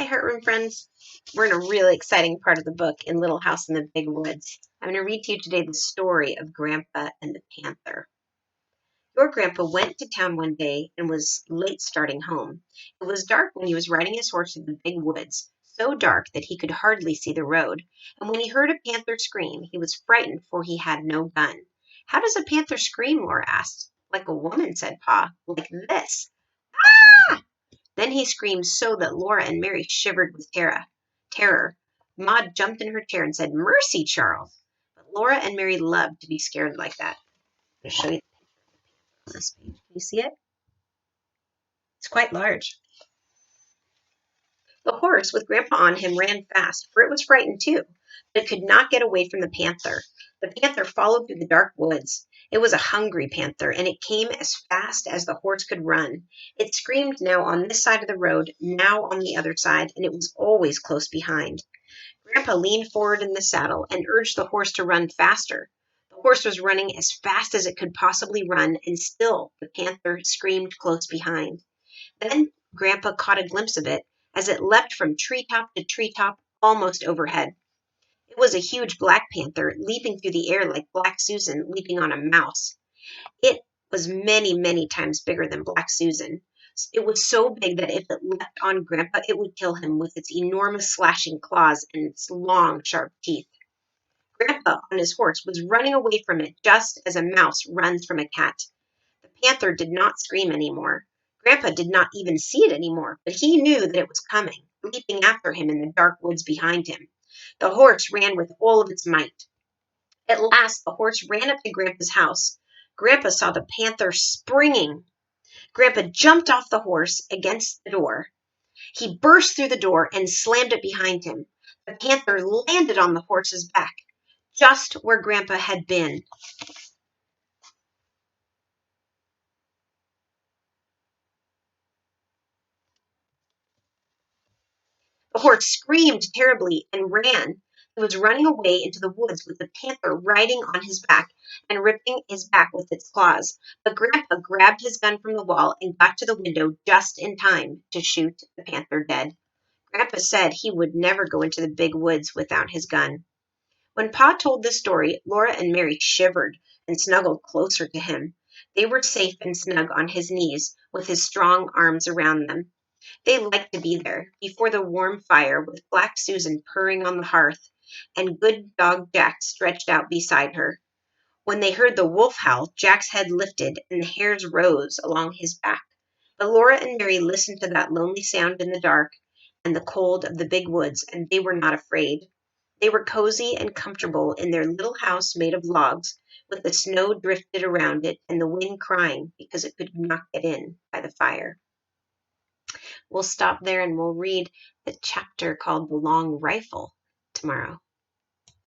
Hi, Heartroom friends. We're in a really exciting part of the book in Little House in the Big Woods. I'm going to read to you today the story of Grandpa and the Panther. Your grandpa went to town one day and was late starting home. It was dark when he was riding his horse in the big woods, so dark that he could hardly see the road. And when he heard a panther scream, he was frightened, for he had no gun. How does a panther scream? Laura asked. Like a woman, said Pa. Like this. Then he screamed so that Laura and Mary shivered with terror. Maud jumped in her chair and said, "Mercy, Charles!" But Laura and Mary loved to be scared like that. I'm going to show you this page. Can you see it? It's quite large. The horse, with Grandpa on him, ran fast, for it was frightened too, but it could not get away from the panther. The panther followed through the dark woods. It was a hungry panther, and it came as fast as the horse could run. It screamed now on this side of the road, now on the other side, and it was always close behind. Grandpa leaned forward in the saddle and urged the horse to run faster. The horse was running as fast as it could possibly run, and still the panther screamed close behind. Then Grandpa caught a glimpse of it as it leapt from treetop to treetop almost overhead. It was a huge black panther leaping through the air like Black Susan leaping on a mouse. It was many, many times bigger than Black Susan. It was so big that if it leapt on Grandpa, it would kill him with its enormous slashing claws and its long, sharp teeth. Grandpa, on his horse, was running away from it just as a mouse runs from a cat. The panther did not scream any more. Grandpa did not even see it any more, but he knew that it was coming, leaping after him in the dark woods behind him. The horse ran with all of its might. At last the horse ran up to Grandpa's house. Grandpa saw the panther springing. Grandpa jumped off the horse against the door. He burst through the door and slammed it behind him. The panther landed on the horse's back, just where Grandpa had been. The horse screamed terribly and ran. He was running away into the woods with the panther riding on his back and ripping his back with its claws. But Grandpa grabbed his gun from the wall and got to the window just in time to shoot the panther dead. Grandpa said he would never go into the big woods without his gun. When Pa told this story, Laura and Mary shivered and snuggled closer to him. They were safe and snug on his knees, with his strong arms around them. They liked to be there, before the warm fire, with Black Susan purring on the hearth, and good dog Jack stretched out beside her. When they heard the wolf howl, Jack's head lifted, and the hairs rose along his back. But Laura and Mary listened to that lonely sound in the dark and the cold of the big woods, and they were not afraid. They were cozy and comfortable in their little house made of logs, with the snow drifted around it and the wind crying because it could not get in by the fire. We'll stop there and we'll read the chapter called The Long Rifle tomorrow.